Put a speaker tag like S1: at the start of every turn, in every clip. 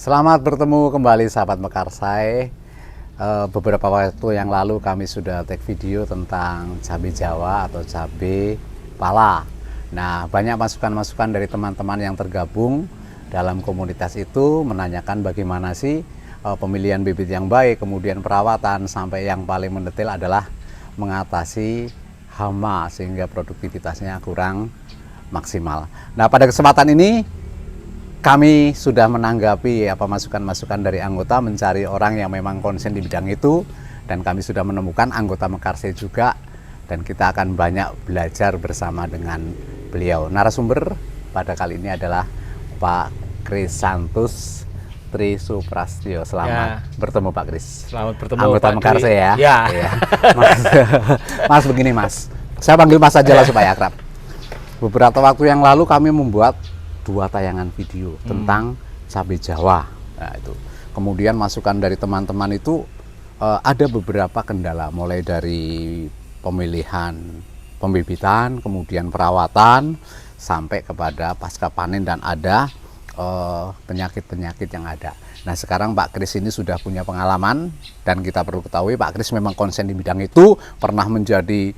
S1: Selamat bertemu kembali sahabat Mekarsai. Beberapa waktu yang lalu kami sudah take video tentang cabai Jawa atau cabai pala. Nah, banyak masukan-masukan dari teman-teman yang tergabung dalam komunitas itu menanyakan bagaimana sih pemilihan bibit yang baik, kemudian perawatan, sampai yang paling mendetail adalah mengatasi hama sehingga produktivitasnya kurang maksimal. Nah, pada kesempatan ini kami sudah menanggapi masukan-masukan dari anggota, mencari orang yang memang konsen di bidang itu, dan kami sudah menemukan anggota Mekarsai juga, dan kita akan banyak belajar bersama dengan beliau. Narasumber pada kali ini adalah Pak Krisantus Trisuprastyo. Selamat bertemu Pak Kris.
S2: Selamat bertemu
S1: anggota Mekarsai ya.
S2: Ya.
S1: Mas begini Mas, saya panggil Mas aja lah supaya akrab. Beberapa waktu yang lalu kami membuat 2 tayangan video tentang cabai Jawa. Nah, itu. Kemudian masukan dari teman-teman itu ada beberapa kendala, mulai dari pemilihan pembibitan, kemudian perawatan, sampai kepada pasca panen, dan ada penyakit-penyakit yang ada. Nah, sekarang Pak Kris ini sudah punya pengalaman, dan kita perlu ketahui Pak Kris memang konsen di bidang itu, pernah menjadi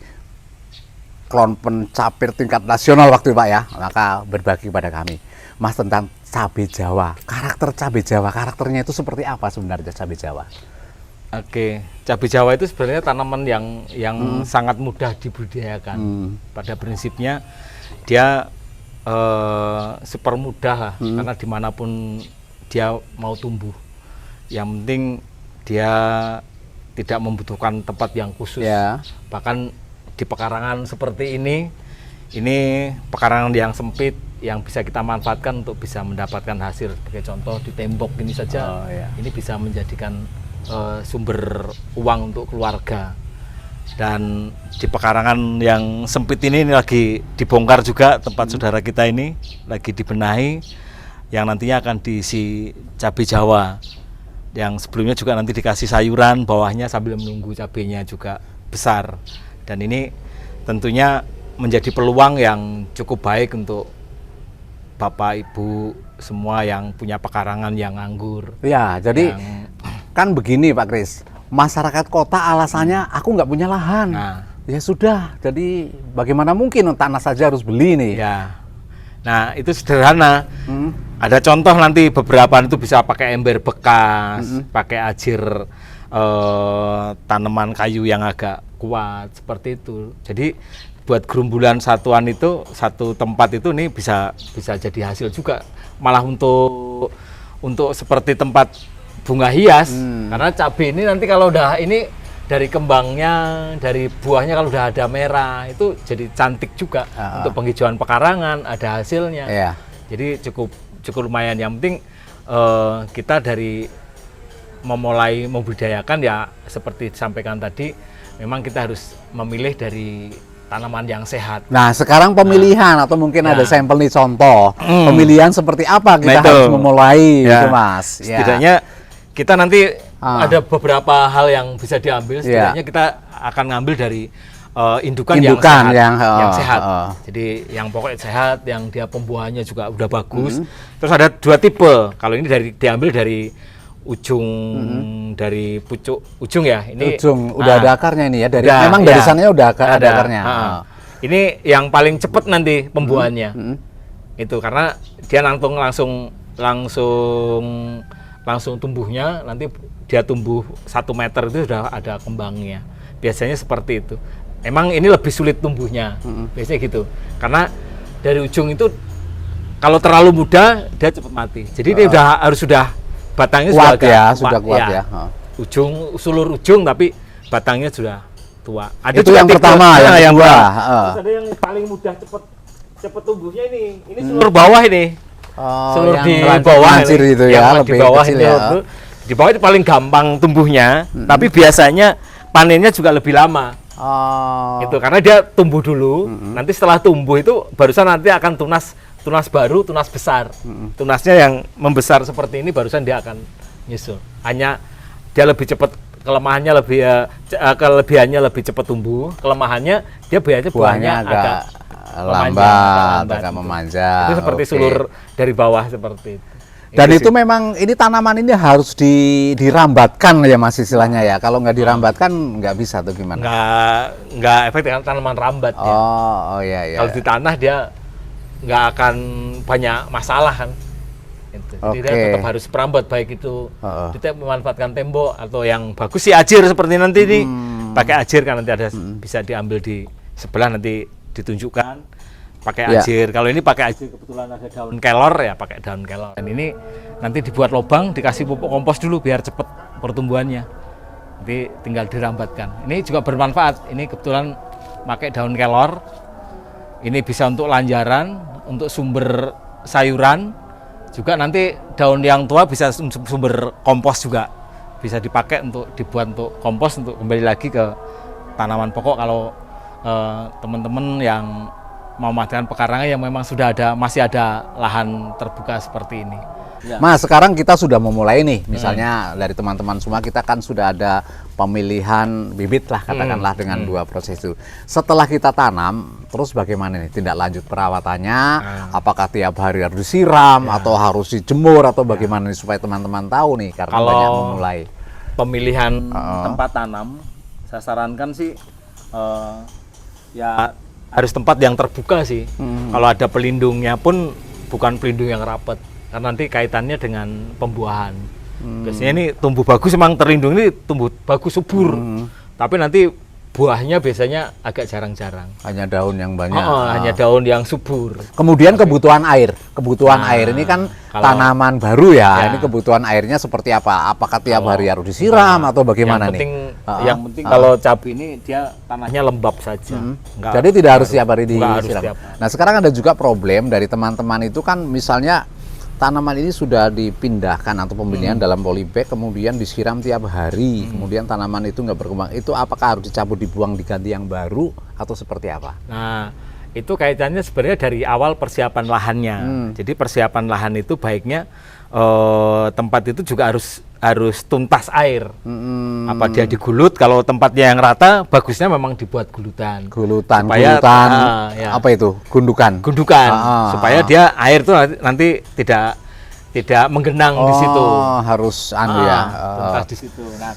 S1: klon pencapir tingkat nasional waktu itu Pak ya. Maka berbagi pada kami Mas tentang cabai Jawa, karakter cabai Jawa, karakternya itu seperti apa sebenarnya cabai Jawa?
S2: Oke, cabai Jawa itu sebenarnya tanaman yang sangat mudah dibudidayakan. Pada prinsipnya dia super mudah lah, karena dimanapun dia mau tumbuh. Yang penting dia tidak membutuhkan tempat yang khusus. Bahkan di pekarangan seperti ini pekarangan yang sempit yang bisa kita manfaatkan untuk bisa mendapatkan hasil. Sebagai contoh di tembok ini saja, ini bisa menjadikan sumber uang untuk keluarga. Dan di pekarangan yang sempit ini lagi dibongkar juga tempat saudara kita ini, lagi dibenahi, yang nantinya akan diisi cabai Jawa, yang sebelumnya juga nanti dikasih sayuran bawahnya sambil menunggu cabainya juga besar. Dan ini tentunya menjadi peluang yang cukup baik untuk Bapak Ibu semua yang punya pekarangan yang nganggur.
S1: Ya, jadi kan begini Pak Kris, masyarakat kota alasannya aku nggak punya lahan. Ya sudah, jadi bagaimana mungkin tanah saja harus beli nih.
S2: Ya. Nah, itu sederhana. Ada contoh nanti beberapa itu bisa pakai ember bekas, pakai ajir tanaman kayu yang agak kuat seperti itu. Jadi buat gerumbulan satuan itu, satu tempat itu nih bisa jadi hasil juga. Malah untuk seperti tempat bunga hias, karena cabai ini nanti kalau udah ini dari kembangnya, dari buahnya kalau udah ada merah itu jadi cantik juga. Untuk penghijauan pekarangan ada hasilnya. Jadi cukup lumayan. Yang penting kita dari memulai membudidayakan ya seperti disampaikan tadi, memang kita harus memilih dari tanaman yang sehat. Nah,
S1: sekarang pemilihan atau mungkin ada sampel nih contoh pemilihan seperti apa kita harus memulai itu Mas.
S2: Setidaknya kita nanti ada beberapa hal yang bisa diambil. Setidaknya kita akan ngambil dari indukan yang sehat. Jadi yang pokoknya sehat, yang dia pembuahannya juga udah bagus. Terus ada 2 tipe. Kalau ini diambil dari ujung, dari pucuk ujung ya. Ini
S1: ujung udah ada akarnya ini ya, dari memang dari sananya udah ada akarnya.
S2: Ini yang paling cepat nanti pembuahannya. Itu karena dia langsung tumbuhnya, nanti dia tumbuh 1 meter itu sudah ada kembangnya. Biasanya seperti itu. Emang ini lebih sulit tumbuhnya. Biasanya gitu. Karena dari ujung itu kalau terlalu muda dia cepat mati. Jadi dia sudah batangnya sudah kuat ya. Sulur ujung tapi batangnya sudah tua. Ada
S1: itu yang pertama, yang kedua.
S2: Terus ada yang paling mudah cepat tumbuhnya ini. Ini sulur bawah ini. Sulur di bawah
S1: itu ya,
S2: lebih di bawah kecil ya. Di bawah itu paling gampang tumbuhnya, tapi biasanya panennya juga lebih lama. Itu karena dia tumbuh dulu, nanti setelah tumbuh itu barusan nanti akan tunas baru, tunas besar. Tunasnya yang membesar seperti ini barusan dia akan nyusul. Hanya dia lebih cepat, kelemahannya kelebihannya lebih cepat tumbuh, kelemahannya dia buahnya agak
S1: lambat, agak memanjang.
S2: Itu seperti sulur dari bawah seperti itu.
S1: Dan itu memang ini tanaman ini harus dirambatkan ya Mas istilahnya ya. Kalau nggak dirambatkan nggak bisa tuh gimana?
S2: Nggak efektif kan tanaman rambat ya.
S1: Oh iya iya.
S2: Kalau di tanah dia nggak akan banyak masalah kan. Jadi dia tetap harus perambat, baik itu kita memanfaatkan tembok atau yang bagus sih ajir seperti nanti ini pakai ajir kan nanti ada bisa diambil di sebelah nanti ditunjukkan. Pakai ajir. Kalau ini pakai ajir kebetulan ada daun kelor ya pakai daun kelor. Dan ini nanti dibuat lubang, dikasih pupuk kompos dulu biar cepat pertumbuhannya. Nanti tinggal dirambatkan. Ini juga bermanfaat. Ini kebetulan pakai daun kelor. Ini bisa untuk lanjaran, untuk sumber sayuran. Juga nanti daun yang tua bisa sumber kompos juga. Bisa dipakai untuk dibuat untuk kompos untuk kembali lagi ke tanaman pokok kalau teman-teman yang mau memanfaatkan pekarangan yang memang sudah masih ada lahan terbuka seperti ini.
S1: Ya. Mas, sekarang kita sudah memulai nih, misalnya dari teman-teman semua kita kan sudah ada pemilihan bibit lah katakanlah dengan 2 proses itu. Setelah kita tanam, terus bagaimana nih tindak lanjut perawatannya? Apakah tiap hari harus disiram atau harus dijemur atau bagaimana nih supaya teman-teman tahu nih karena
S2: kalau
S1: banyak memulai.
S2: Pemilihan tempat tanam, saya sarankan sih ya harus tempat yang terbuka sih. Kalau ada pelindungnya pun bukan pelindung yang rapat, karena nanti kaitannya dengan pembuahan. Biasanya ini tumbuh bagus memang terlindung, ini tumbuh bagus subur. Tapi nanti buahnya biasanya agak jarang-jarang.
S1: Hanya daun yang banyak.
S2: Hanya daun yang subur.
S1: Kemudian kebutuhan air. Kebutuhan air ini kan tanaman baru ya. Ini kebutuhan airnya seperti apa? Apakah tiap hari harus disiram atau bagaimana
S2: Yang penting kalau cabai ini dia tanahnya lembab saja.
S1: Jadi tidak harus tiap hari disiram. Nah, sekarang ada juga problem dari teman-teman itu kan misalnya tanaman ini sudah dipindahkan atau pembenihan dalam polybag, kemudian disiram tiap hari, kemudian tanaman itu nggak berkembang. Itu apakah harus dicabut, dibuang, diganti yang baru atau seperti apa?
S2: Nah, itu kaitannya sebenarnya dari awal persiapan lahannya. Jadi persiapan lahan itu baiknya tempat itu juga harus tuntas air. Apa dia digulut? Kalau tempatnya yang rata, bagusnya memang dibuat gulutan.
S1: Gulutan.
S2: Ya.
S1: Apa itu? Gundukan.
S2: Supaya dia air itu nanti tidak menggenang di situ.
S1: Harus
S2: tuntas di situ. Nah,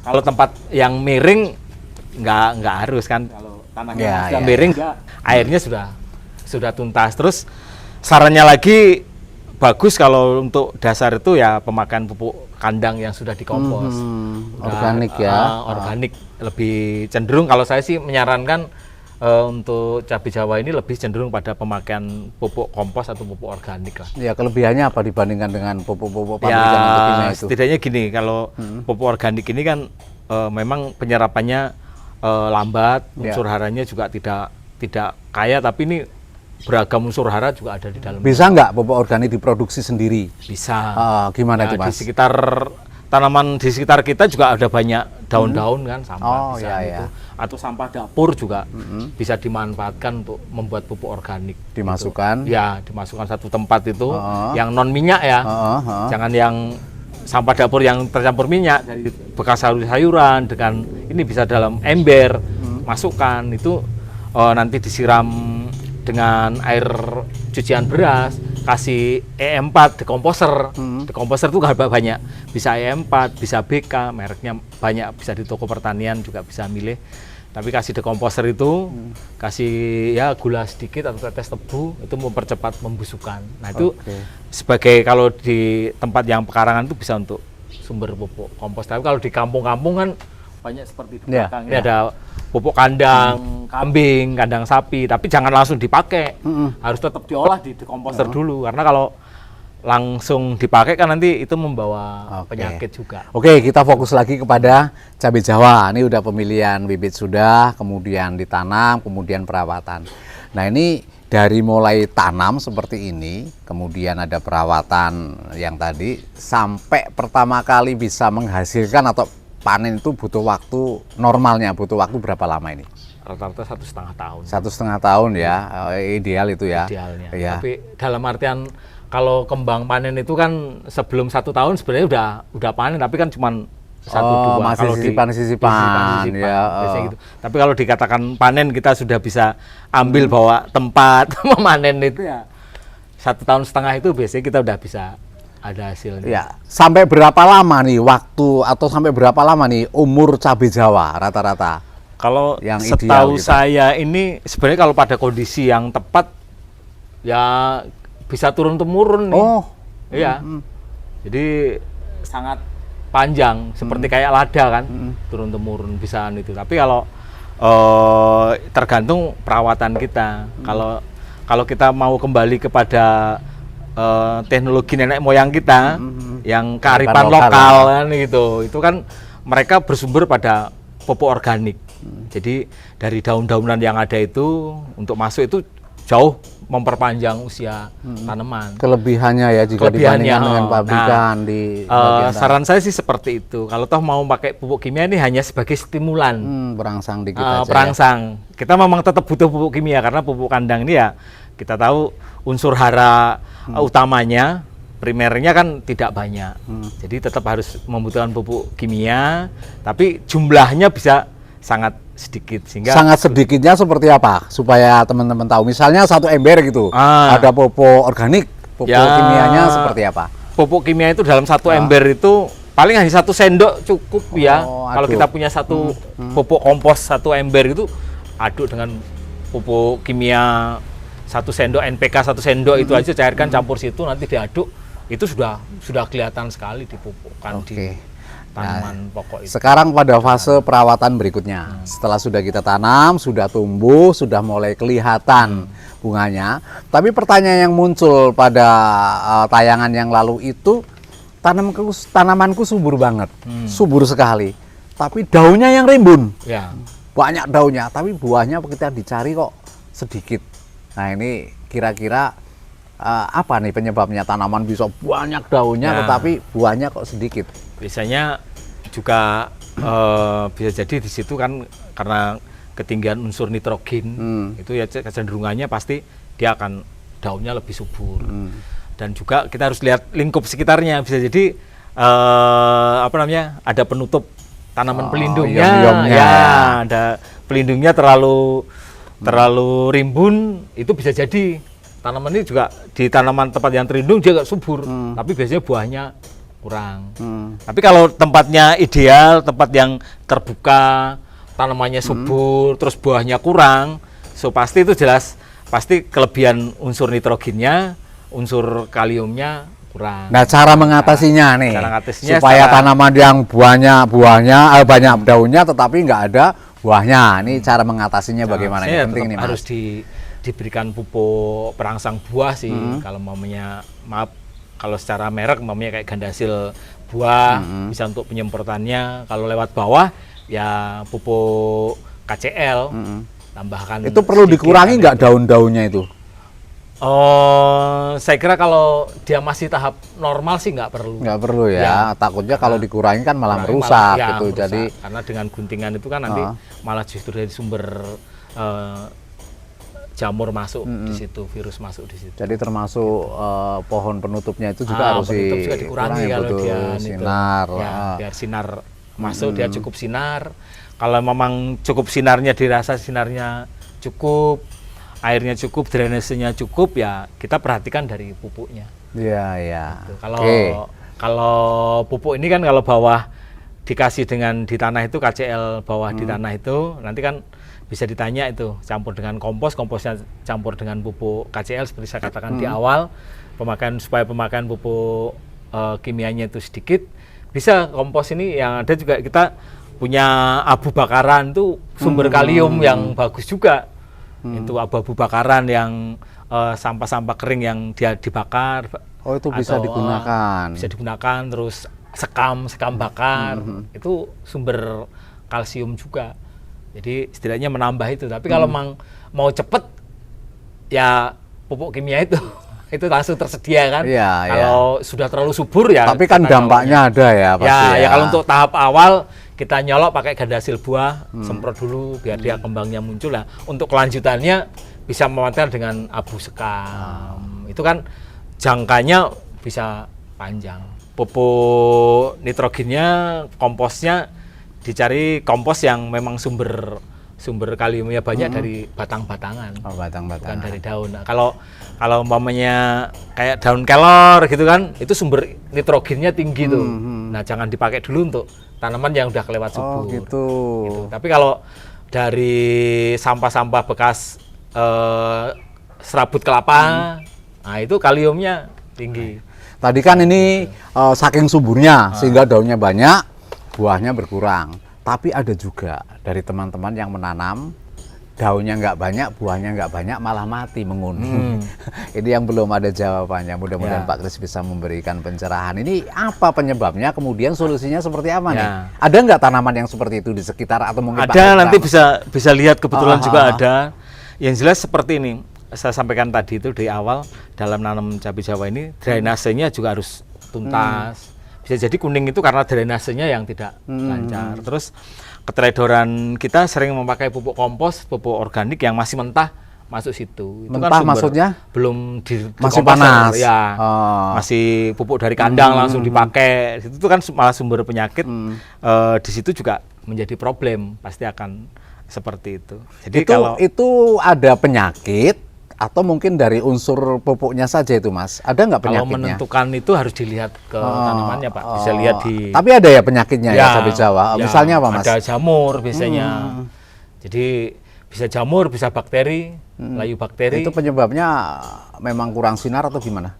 S2: kalau tempat yang miring nggak harus kan. Kalau tanahnya sudah miring, airnya sudah tuntas. Terus sarannya lagi bagus kalau untuk dasar itu ya pemakaian pupuk kandang yang sudah dikompos.
S1: Organik ya.
S2: Organik lebih cenderung, kalau saya sih menyarankan untuk cabai Jawa ini lebih cenderung pada pemakaian pupuk kompos atau pupuk organik lah.
S1: Ya, kelebihannya apa dibandingkan dengan pupuk-pupuk pabrikan atau kimia itu?
S2: Setidaknya gini, kalau pupuk organik ini kan memang penyerapannya lambat, unsur haranya juga tidak kaya, tapi ini beragam unsur hara juga ada di dalam.
S1: Bisa nggak pupuk organik diproduksi sendiri?
S2: Bisa.
S1: Gimana itu Mas?
S2: Di sekitar tanaman di sekitar kita juga ada banyak daun-daun kan, sampah itu. Atau sampah dapur juga bisa dimanfaatkan untuk membuat pupuk organik.
S1: Dimasukkan?
S2: Gitu. Ya, dimasukkan satu tempat itu yang non minyak ya. Jangan yang sampah dapur yang tercampur minyak dari bekas sayuran dengan ini bisa dalam ember masukkan itu nanti disiram dengan air cucian beras, kasih E4 dekomposer. Dekomposer itu banyak, bisa E4, bisa BK, mereknya banyak, bisa di toko pertanian juga bisa milih. Tapi kasih dekomposer itu, kasih ya gula sedikit atau tetes tebu, itu mempercepat pembusukan. Nah itu sebagai kalau di tempat yang pekarangan itu bisa untuk sumber pupuk kompos. Tapi kalau di kampung-kampung kan banyak seperti di belakang. Ini ada pupuk kandang kambing, kandang sapi, tapi jangan langsung dipakai. Harus tetap diolah di dekomposer dulu, karena kalau langsung dipakai kan nanti itu membawa penyakit juga.
S1: Oke, kita fokus lagi kepada cabai Jawa. Ini udah pemilihan bibit sudah, kemudian ditanam, kemudian perawatan. Nah, ini dari mulai tanam seperti ini, kemudian ada perawatan yang tadi, sampai pertama kali bisa menghasilkan atau panen itu butuh waktu, normalnya butuh waktu berapa lama ini?
S2: Rata-rata 1,5 tahun.
S1: 1,5 tahun ya, ideal itu ya.
S2: Idealnya.
S1: Ya.
S2: Tapi dalam artian kalau kembang panen itu kan sebelum 1 tahun sebenarnya udah panen, tapi kan cuma 1-2.
S1: Masih
S2: kalau
S1: sisipan ya.
S2: Biasanya gitu. Tapi kalau dikatakan panen kita sudah bisa ambil bawa tempat memanen itu ya 1,5 tahun itu biasanya kita udah bisa ada hasilnya.
S1: Ya, sampai berapa lama nih waktu atau sampai berapa lama nih umur cabai Jawa rata-rata?
S2: Kalau
S1: Yang
S2: setahu
S1: ideal gitu.
S2: saya ini sebenarnya kalau pada kondisi yang tepat ya bisa turun temurun nih.
S1: Oh,
S2: Iya. Jadi sangat panjang seperti kayak lada kan, turun temurun bisa itu. Tapi kalau tergantung perawatan kita. Kalau kita mau kembali kepada teknologi nenek moyang kita yang kearifan lokal kan gitu. Itu kan mereka bersumber pada pupuk organik. Jadi dari daun-daunan yang ada itu untuk masuk itu jauh memperpanjang usia tanaman.
S1: Kelebihannya ya jika dibandingkan dengan pabrikan di
S2: saran saya sih seperti itu. Kalau toh mau pakai pupuk kimia ini hanya sebagai stimulan.
S1: Perangsang dikit aja.
S2: Perangsang. Ya. Kita memang tetap butuh pupuk kimia karena pupuk kandang ini ya kita tahu unsur hara utamanya primernya kan tidak banyak. Jadi tetap harus membutuhkan pupuk kimia, tapi jumlahnya bisa sangat sedikit sehingga
S1: sangat sedikitnya seperti apa supaya teman-teman tahu. Misalnya 1 ember gitu. Ada pupuk organik, pupuk kimianya seperti apa?
S2: Pupuk kimia itu dalam 1 ember itu paling hanya 1 sendok cukup ya. Kalau kita punya satu pupuk kompos 1 ember itu aduk dengan pupuk kimia 1 sendok NPK 1 sendok itu aja cairkan campur situ nanti diaduk itu sudah kelihatan sekali dipupukkan di tanaman pokok itu.
S1: Sekarang pada fase perawatan berikutnya. Setelah sudah kita tanam, sudah tumbuh, sudah mulai kelihatan bunganya. Tapi pertanyaan yang muncul pada tayangan yang lalu itu tanamanku subur banget, subur sekali. Tapi daunnya yang rimbun.
S2: Ya.
S1: Banyak daunnya, tapi buahnya kita dicari kok sedikit. Nah, ini kira-kira apa nih penyebabnya tanaman bisa banyak daunnya tetapi buahnya kok sedikit?
S2: Biasanya juga bisa jadi di situ kan karena ketinggian unsur nitrogen itu ya kecenderungannya pasti dia akan daunnya lebih subur. Dan juga kita harus lihat lingkup sekitarnya, bisa jadi ada penutup tanaman pelindungnya ya, ada pelindungnya terlalu rimbun, itu bisa jadi tanaman ini juga di tanaman tempat yang terlindung dia agak subur, tapi biasanya buahnya kurang. Tapi kalau tempatnya ideal, tempat yang terbuka, tanamannya subur, terus buahnya kurang, so pasti itu jelas, pasti kelebihan unsur nitrogennya, unsur kaliumnya kurang.
S1: Nah, cara mengatasinya nih, supaya tanaman yang buahnya banyak daunnya tetapi nggak ada buahnya, ini cara mengatasinya bagaimana? Ini penting nih, Mas.
S2: Harus diberikan pupuk perangsang buah sih, kalau mamanya kalau secara merek mamanya kayak gandasil buah bisa untuk penyemprotannya. Kalau lewat bawah ya pupuk KCL tambahkan.
S1: Itu perlu dikurangi nggak daun-daunnya itu?
S2: Saya kira kalau dia masih tahap normal sih nggak perlu.
S1: Nggak perlu ya. Takutnya kalau dikurangi kan malah merusak gitu.
S2: Merusak.
S1: Jadi
S2: karena dengan guntingan itu kan nanti malah justru dari sumber jamur masuk di situ, virus masuk di situ.
S1: Jadi termasuk pohon penutupnya itu juga harus
S2: juga dikurangi kalau dia
S1: sinar.
S2: Biar sinar masuk, dia cukup sinar. Kalau memang cukup sinarnya, dirasa sinarnya cukup, airnya cukup, drainasenya cukup, ya kita perhatikan dari pupuknya.
S1: Iya, iya.
S2: Gitu. Kalau pupuk ini kan kalau bawah dikasih dengan di tanah itu KCL bawah di tanah itu nanti kan bisa ditanya itu campur dengan komposnya campur dengan pupuk KCL seperti saya katakan di awal, supaya pemakaian pupuk kimianya itu sedikit, bisa kompos ini yang ada juga kita punya abu bakaran tuh sumber kalium yang bagus juga. Itu abu bakaran yang sampah-sampah kering yang dia dibakar.
S1: Oh, itu bisa digunakan.
S2: Bisa digunakan, terus sekam bakar itu sumber kalsium juga. Jadi setidaknya menambah itu. Tapi kalau mau cepet ya pupuk kimia itu langsung tersedia kan. Kalau sudah terlalu subur ya.
S1: Tapi kan dampaknya ada ya pasti.
S2: Ya kalau untuk tahap awal kita nyolok pakai gandasil buah, semprot dulu biar dia kembangnya muncul lah. Untuk kelanjutannya bisa memanfaatkan dengan abu sekam. Itu kan jangkanya bisa panjang. Pupuk nitrogennya, komposnya dicari kompos yang memang sumber sumber kaliumnya banyak dari batang-batangan,
S1: Oh,
S2: bukan
S1: batang-batang.
S2: dari daun. Nah, kalau umpamanya kayak daun kelor gitu kan, itu sumber nitrogennya tinggi tuh. Nah, jangan dipakai dulu untuk tanaman yang udah kelewat subur.
S1: Oh, gitu.
S2: Gitu. Tapi kalau dari sampah-sampah bekas serabut kelapa, nah itu kaliumnya tinggi.
S1: Tadi kan ini saking suburnya sehingga daunnya banyak, buahnya berkurang. Tapi ada juga dari teman-teman yang menanam daunnya nggak banyak, buahnya nggak banyak, malah mati menguning. Ini yang belum ada jawabannya. Mudah-mudahan
S2: Ya.
S1: Pak Kris bisa memberikan pencerahan. Ini apa penyebabnya? Kemudian solusinya seperti apa nih?
S2: Ya.
S1: Ada nggak tanaman yang seperti itu di sekitar atau mungkin Pak Kris
S2: Ada, nanti
S1: tahu?
S2: bisa lihat kebetulan juga
S1: Ah.
S2: ada. Yang jelas seperti ini. Saya sampaikan tadi itu di awal dalam nanam cabai Jawa ini drainasenya juga harus tuntas. Bisa jadi kuning itu karena drainasenya yang tidak lancar. Terus keteledoran kita sering memakai pupuk kompos, pupuk organik yang masih mentah masuk situ. Itu
S1: Mentah maksudnya?
S2: belum
S1: Masih
S2: dikomposer,
S1: panas?
S2: ya.
S1: Oh.
S2: Masih pupuk dari kandang langsung dipakai. Itu kan malah sumber penyakit. Di situ juga menjadi problem, pasti akan seperti itu. Jadi
S1: Itu ada penyakit atau mungkin dari unsur pupuknya saja itu, Mas? Ada nggak
S2: kalau
S1: penyakitnya?
S2: menentukan itu harus dilihat ke tanamannya, Pak. Bisa lihat di
S1: Tapi ada ya penyakitnya ya cabai Jawa.
S2: ya,
S1: Misalnya apa, Mas?
S2: ada jamur biasanya. Jadi bisa jamur, bisa bakteri, layu bakteri.
S1: Itu penyebabnya memang kurang sinar atau gimana?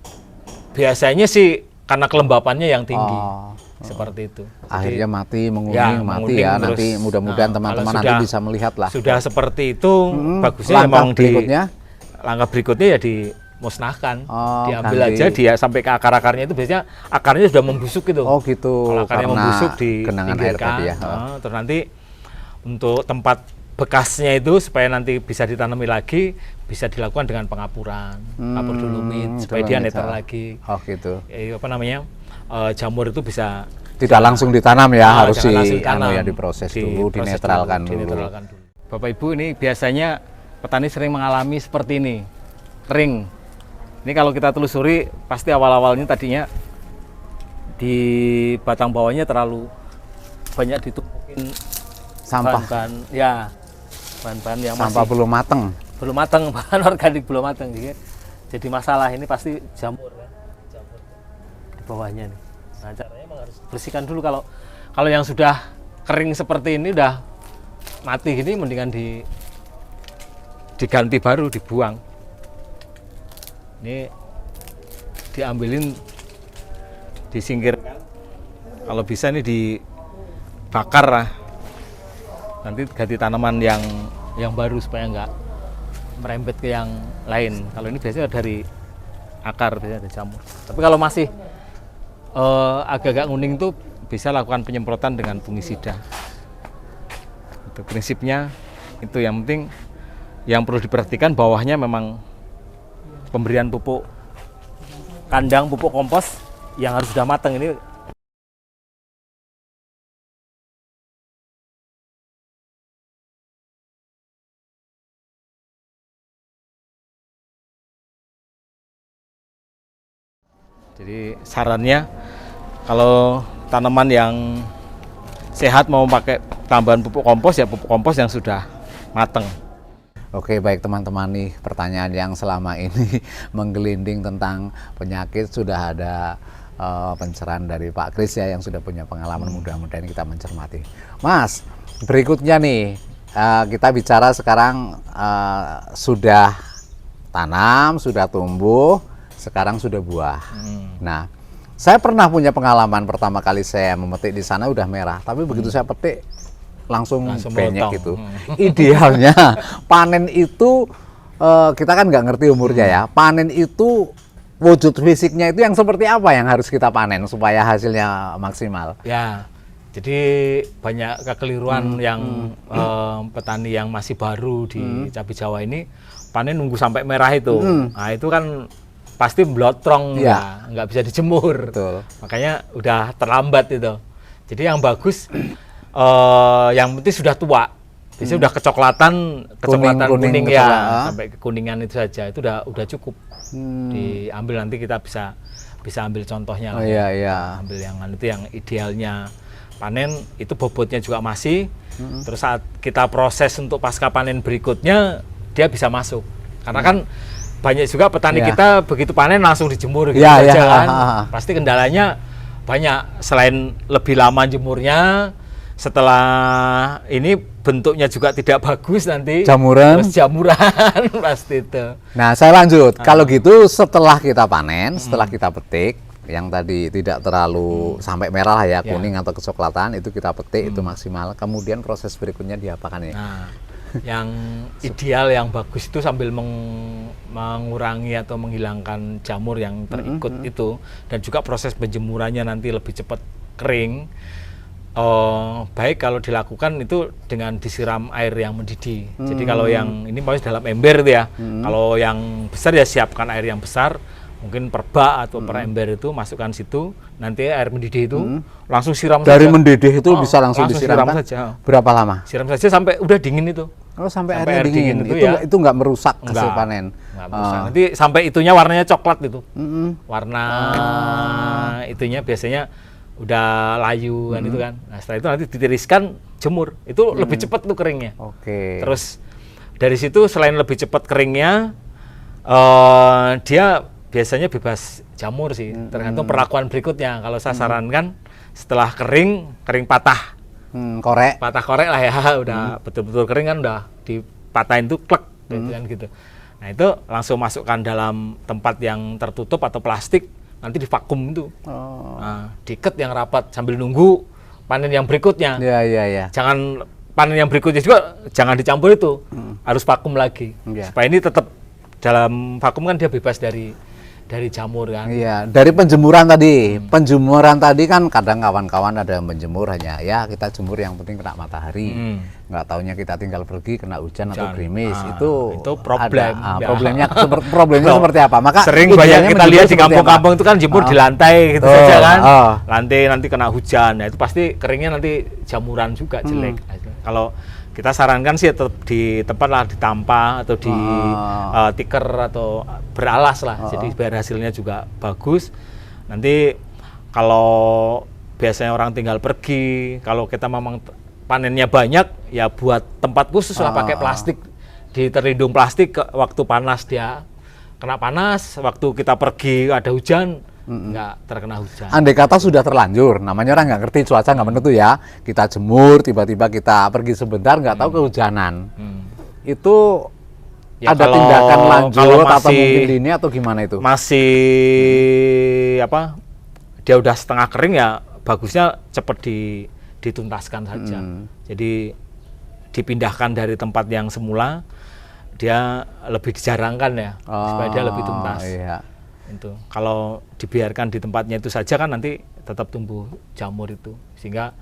S2: Biasanya sih karena kelembapannya yang tinggi.
S1: Oh.
S2: Seperti itu.
S1: Akhirnya mati, menguning,
S2: Ya,
S1: mati
S2: menguning
S1: ya.
S2: terus.
S1: Nanti mudah-mudahan
S2: Nah,
S1: teman-teman
S2: kalau
S1: nanti
S2: sudah-
S1: bisa melihat lah.
S2: Sudah seperti itu, bagusnya
S1: Langkah
S2: memang
S1: berikutnya?
S2: langkah berikutnya ya dimusnahkan,
S1: Oh,
S2: diambil
S1: ganti.
S2: aja dia sampai ke akar-akarnya itu biasanya akarnya sudah membusuk gitu.
S1: Oh gitu,
S2: Kalau akarnya
S1: karena
S2: membusuk
S1: genangan air
S2: dipinggirkan,
S1: tadi ya.
S2: terus nanti untuk tempat bekasnya itu supaya nanti bisa ditanami lagi bisa dilakukan dengan pengapuran, kapur dolomit supaya dia
S1: dolomit,
S2: netral
S1: ah.
S2: lagi.
S1: Oh gitu.
S2: Apa namanya? Jamur itu bisa
S1: Tidak langsung ditanam ya, harus
S2: jangan langsung ditanam.
S1: diproses dulu, dinetralkan dulu.
S2: dinetralkan dulu. Bapak Ibu, ini biasanya petani sering mengalami seperti ini, kering. Ini kalau kita telusuri pasti awal-awalnya tadinya di batang bawahnya terlalu banyak ditumpukin
S1: Sampah,
S2: bahan-bahan, ya bahan-bahan yang
S1: sampah
S2: masih
S1: belum mateng.
S2: belum matang, bahan organik belum matang. Jadi masalah ini pasti jamur kan, jamur di bawahnya nih. Nah, caranya emang harus bersihkan dulu. Kalau yang sudah kering seperti ini udah mati gini, mendingan diganti baru, dibuang. Ini diambilin, disingkirkan. Kalau bisa ini dibakar lah. Nanti ganti tanaman yang baru supaya nggak merembet ke yang lain. Kalau ini biasanya dari akar, biasanya ada jamur. Tapi kalau masih agak-agak nguning tuh bisa lakukan penyemprotan dengan fungisida. Itu prinsipnya. Itu yang penting, yang perlu diperhatikan bawahnya memang pemberian pupuk kandang, pupuk kompos yang harus sudah matang ini. Jadi sarannya kalau tanaman yang sehat mau pakai tambahan pupuk kompos ya pupuk kompos yang sudah matang.
S1: Oke, baik teman-teman, nih pertanyaan yang selama ini menggelinding tentang penyakit sudah ada pencerahan dari Pak Kris ya yang sudah punya pengalaman, mudah-mudahan kita mencermati. Mas, berikutnya nih kita bicara sekarang sudah tanam, sudah tumbuh, sekarang sudah buah. Nah, saya pernah punya pengalaman pertama kali saya memetik di sana udah merah, tapi begitu saya petik langsung banyak
S2: melotong.
S1: gitu. Idealnya panen itu kita kan nggak ngerti umurnya ya. Panen itu wujud fisiknya itu yang seperti apa yang harus kita panen supaya hasilnya maksimal?
S2: Ya, jadi banyak kekeliruan yang petani yang masih baru di cabai Jawa ini panen nunggu sampai merah itu. Nah itu kan pasti blotrong,
S1: Ya.
S2: nggak bisa dijemur.
S1: Betul.
S2: Makanya udah terlambat itu. Jadi yang bagus, yang penting sudah tua. Biasanya udah kecoklatan kuning ya,
S1: kecoklat.
S2: sampai kekuningan itu saja itu udah cukup. Diambil nanti kita bisa ambil contohnya
S1: Oh
S2: lah.
S1: iya iya.
S2: Ambil yang itu yang idealnya panen itu bobotnya juga masih Terus saat kita proses untuk pasca panen berikutnya dia bisa masuk. Karena kan banyak juga petani kita begitu panen langsung dijemur gitu aja kan. Pasti kendalanya banyak, selain lebih lama jemurnya, setelah ini bentuknya juga tidak bagus nanti. Terus jamuran pasti itu.
S1: Nah, saya lanjut. Kalau gitu setelah kita panen, setelah kita petik, yang tadi tidak terlalu sampai merah lah ya, kuning atau kecoklatan, itu kita petik, itu maksimal. Kemudian proses berikutnya diapakan ya?
S2: Nah, yang ideal, yang bagus itu sambil mengurangi atau menghilangkan jamur yang terikut itu, dan juga proses penjemurannya nanti lebih cepat kering. Baik kalau dilakukan itu dengan disiram air yang mendidih. Jadi kalau yang ini masih dalam ember itu ya, kalau yang besar ya siapkan air yang besar, mungkin per bak atau per ember itu masukkan situ, nanti air mendidih itu langsung siram
S1: dari
S2: saja.
S1: mendidih itu bisa langsung disiramkan
S2: saja.
S1: Berapa lama?
S2: Siram saja sampai udah dingin itu.
S1: Oh, sampai airnya dingin itu nggak merusak hasil panen.
S2: Nggak merusak. Nanti sampai itunya warnanya coklat itu. Warna itunya biasanya udah layu kan itu kan. Nah, setelah itu nanti ditiriskan, jemur. Itu lebih cepat tuh keringnya. Terus dari situ selain lebih cepat keringnya, dia biasanya bebas jamur sih, tergantung perlakuan berikutnya. Kalau saya sarankan setelah kering patah, patah korek lah ya, udah betul-betul kering kan, udah dipatahin tuh klek, gitu kan gitu. Nah itu langsung masukkan dalam tempat yang tertutup atau plastik, nanti divakum itu, nah, diikat yang rapat sambil nunggu panen yang berikutnya. Jangan panen yang berikutnya juga jangan dicampur itu, harus vakum lagi, supaya ini tetap dalam vakum kan dia bebas dari jamur kan. Iya,
S1: dari penjemuran tadi. Penjemuran tadi kan kadang kawan-kawan ada yang menjemur hanya ya kita jemur yang penting kena matahari. Nggak taunya kita tinggal pergi kena hujan atau gerimis. Itu
S2: problem.
S1: Problemnya seperti apa? Maka
S2: sering banyak kita lihat di kampung-kampung itu kan jemur di lantai gitu saja kan. Lantai nanti kena hujan. Nah, itu pasti keringnya nanti jamuran juga jelek. Kalau kita sarankan sih tetap di tempat lah, ditampa atau di tikar atau beralas lah, jadi biar hasilnya juga bagus. Nanti kalau biasanya orang tinggal pergi, kalau kita memang panennya banyak, ya buat tempat khusus lah, pakai plastik, di terlindung plastik. Waktu panas dia kena panas, waktu kita pergi ada hujan, nggak terkena hujan.
S1: Andai kata sudah terlanjur, namanya orang nggak ngerti, cuaca nggak menentu ya, kita jemur, tiba-tiba kita pergi sebentar, nggak tahu kehujanan. Itu ya, ada tindakan lanjut atau mungkin ini atau gimana itu?
S2: Masih apa? Dia udah setengah kering ya, bagusnya cepat dituntaskan saja. Jadi dipindahkan dari tempat yang semula, dia lebih dijarangkan ya, supaya dia lebih tuntas. Itu kalau dibiarkan di tempatnya itu saja kan nanti tetap tumbuh jamur itu, sehingga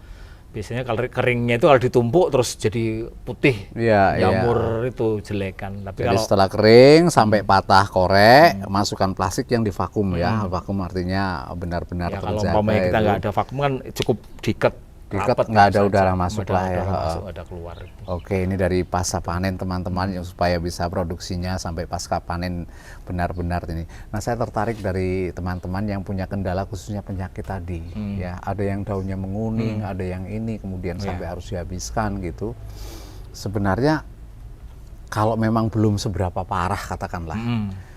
S2: biasanya kalau keringnya itu kalau ditumpuk terus jadi putih, jamur itu jelek kan. Tapi
S1: jadi kalau setelah kering sampai patah korek, masukkan plastik yang divakum ya. Vakum artinya benar-benar
S2: ya, kalau umpamanya kita nggak ada vakum kan cukup diikat,
S1: nggak ada udara masuk lah ya.
S2: Ada keluar.
S1: Oke, ini dari pasca panen teman-teman yang supaya bisa produksinya sampai pasca panen benar-benar ini. Nah, saya tertarik dari teman-teman yang punya kendala khususnya penyakit tadi. Ya, ada yang daunnya menguning, ada yang ini kemudian sampai harus dihabiskan gitu. Sebenarnya kalau memang belum seberapa parah katakanlah,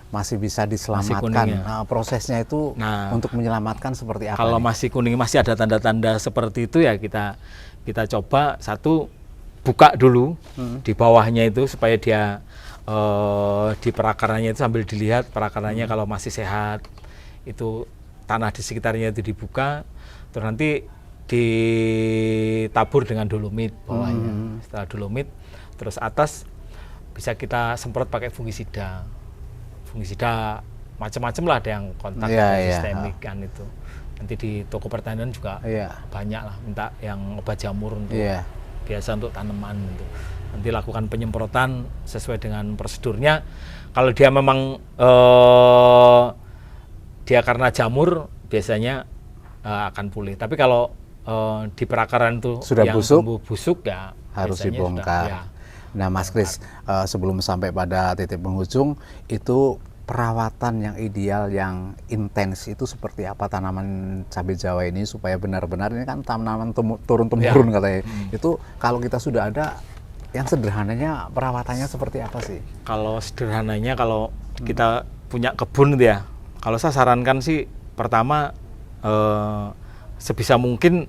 S1: masih bisa diselamatkan. Prosesnya itu untuk menyelamatkan seperti apa?
S2: Kalau masih kuning, masih ada tanda-tanda seperti itu ya kita coba satu buka dulu di bawahnya itu supaya dia di perakarannya itu sambil dilihat perakarannya kalau masih sehat, itu tanah di sekitarnya itu dibuka, terus nanti ditabur dengan dolomit bawahnya. Setelah dolomit terus atas bisa kita semprot pakai fungisida macam-macam lah, ada yang kontak sistemik kan itu. Nanti di toko pertanian juga banyak lah minta yang obat jamur untuk biasa untuk tanaman gitu. Nanti lakukan penyemprotan sesuai dengan prosedurnya. Kalau dia memang dia karena jamur biasanya akan pulih. Tapi kalau di perakaran itu
S1: sudah
S2: yang tumbuh busuk ya
S1: harus dibongkar. Nah, Mas Kris, sebelum sampai pada titik penghujung, itu perawatan yang ideal, yang intens itu seperti apa tanaman cabai Jawa ini supaya benar-benar ini kan tanaman turun-temurun katanya. Itu kalau kita sudah ada yang sederhananya perawatannya seperti apa sih?
S2: Kalau sederhananya kalau kita punya kebun gitu ya, kalau saya sarankan sih pertama sebisa mungkin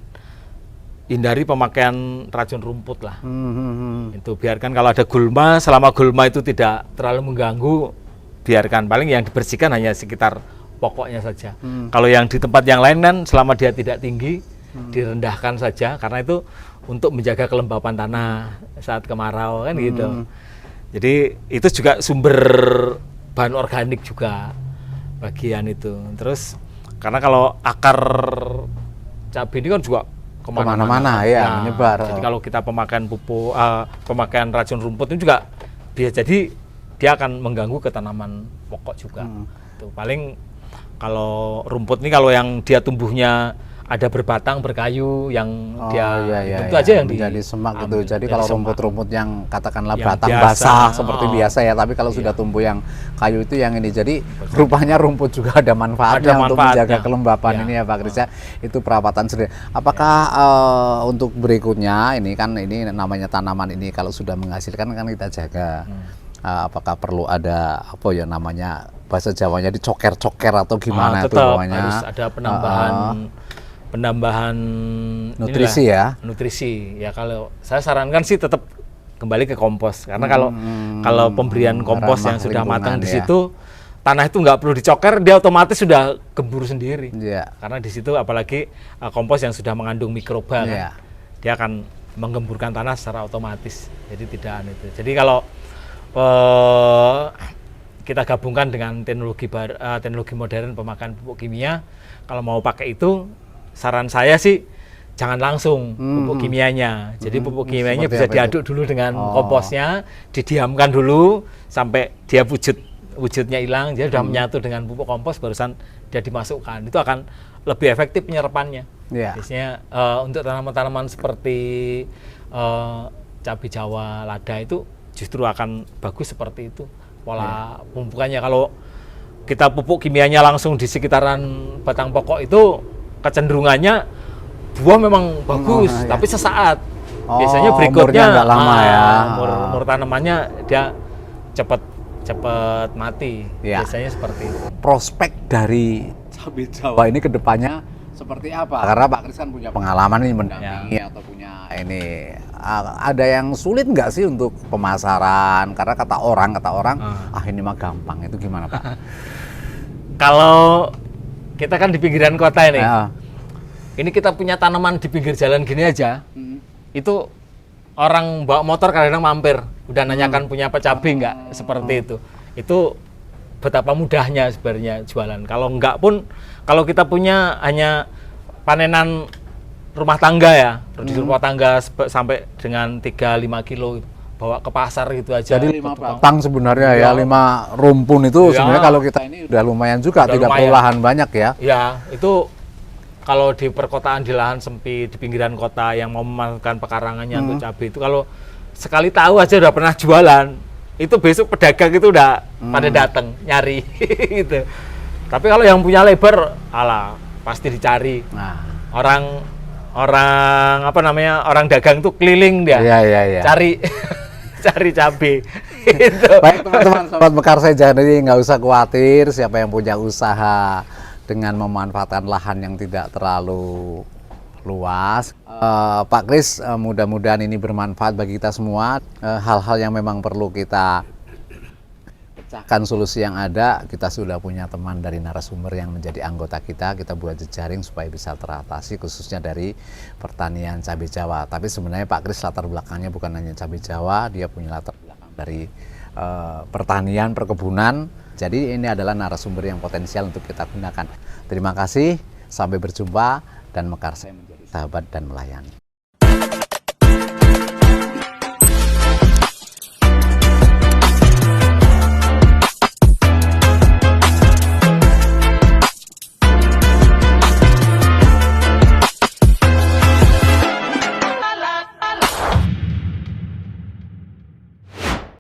S2: hindari pemakaian racun rumput lah. Itu biarkan kalau ada gulma, selama gulma itu tidak terlalu mengganggu, biarkan. Paling yang dibersihkan hanya sekitar pokoknya saja. Kalau yang di tempat yang lain kan selama dia tidak tinggi, direndahkan saja, karena itu untuk menjaga kelembapan tanah saat kemarau kan gitu. Jadi itu juga sumber bahan organik juga bagian itu. Terus karena kalau akar cabai ini kan juga kemana-mana
S1: ya, menyebar.
S2: Jadi kalau kita pemakaian pupuk, pemakaian racun rumput itu juga bisa jadi dia akan mengganggu ke tanaman pokok juga. Tuh, paling kalau rumput ini kalau yang dia tumbuhnya ada berbatang, berkayu, yang itu aja yang
S1: menjadi semak gitu. Jadi
S2: jadi
S1: kalau
S2: semak.
S1: rumput-rumput yang katakanlah
S2: Yang
S1: batang
S2: biasa,
S1: basah seperti biasa ya, tapi kalau sudah tumbuh yang kayu itu yang ini. Jadi rupanya rumput juga ada manfaatnya untuk menjaga kelembapan ini ya Pak Kris ya. Itu perawatan sendiri. Apakah untuk berikutnya ini kan ini namanya tanaman ini kalau sudah menghasilkan kan kita jaga. Apakah perlu ada apa ya namanya bahasa Jawanya dicoker-coker atau gimana itu namanya?
S2: Harus ada penambahan
S1: nutrisi
S2: nutrisi ya. Kalau saya sarankan sih tetap kembali ke kompos, karena kalau pemberian kompos yang sudah matang di situ, tanah itu nggak perlu dicoker, dia otomatis sudah gembur sendiri. Karena di situ apalagi kompos yang sudah mengandung mikroba kan, dia akan menggemburkan tanah secara otomatis, jadi tidak itu. Jadi kalau kita gabungkan dengan teknologi modern pemakaian pupuk kimia, kalau mau pakai itu, saran saya sih jangan langsung pupuk kimianya. Jadi pupuk kimianya bisa diaduk dulu dengan komposnya, didiamkan dulu sampai dia wujudnya hilang, dia sudah menyatu dengan pupuk kompos, barusan dia dimasukkan. Itu akan lebih efektif penyerapannya. Biasanya untuk tanaman-tanaman seperti cabai Jawa, lada itu justru akan bagus seperti itu pola pemupukannya. Kalau kita pupuk kimianya langsung di sekitaran batang pokok itu kecenderungannya buah memang bagus, tapi sesaat. Biasanya berikutnya
S1: nggak lama ya.
S2: Umur tanamannya dia cepat mati. Biasanya seperti itu.
S1: Prospek dari cabai Jawa ini kedepannya seperti apa? Karena Pak Kris kan punya pengalaman ini mendampingi atau punya ini. Ada yang sulit nggak sih untuk pemasaran? Karena kata orang ini mah gampang. Itu gimana Pak?
S2: Kalau kita kan di pinggiran kota ini, ini kita punya tanaman di pinggir jalan gini aja, itu orang bawa motor kadang-kadang mampir, udah nanyakan punya apa cabai nggak, seperti itu. Itu betapa mudahnya sebenarnya jualan. Kalau enggak pun, kalau kita punya hanya panenan rumah tangga ya, di rumah tangga sampai dengan 3-5 kilo bawa ke pasar gitu aja.
S1: Jadi 5 batang sebenarnya ya, 5 rumpun itu sebenarnya kalau kita ini udah lumayan juga, tidak perlu lahan banyak ya.
S2: Ya, itu kalau di perkotaan, di lahan sempit, di pinggiran kota yang mau memanfaatkan pekarangannya untuk cabai itu, kalau sekali tahu aja udah pernah jualan, itu besok pedagang itu udah pada datang nyari gitu. Tapi kalau yang punya lebar, pasti dicari. Orang dagang tuh keliling dia, cari cabai. Gitu.
S1: Baik teman-teman, sobat Mekarsai, jadi nggak usah khawatir siapa yang punya usaha dengan memanfaatkan lahan yang tidak terlalu luas. Pak Kris, mudah-mudahan ini bermanfaat bagi kita semua. Hal-hal yang memang perlu kita pecahkan solusi yang ada, kita sudah punya teman dari narasumber yang menjadi anggota kita buat jejaring supaya bisa teratasi, khususnya dari pertanian cabai Jawa. Tapi sebenarnya Pak Kris latar belakangnya bukan hanya cabai Jawa, dia punya latar belakang dari pertanian, perkebunan. Jadi ini adalah narasumber yang potensial untuk kita gunakan. Terima kasih, sampai berjumpa, dan Mekarsai menjadi sahabat dan melayani.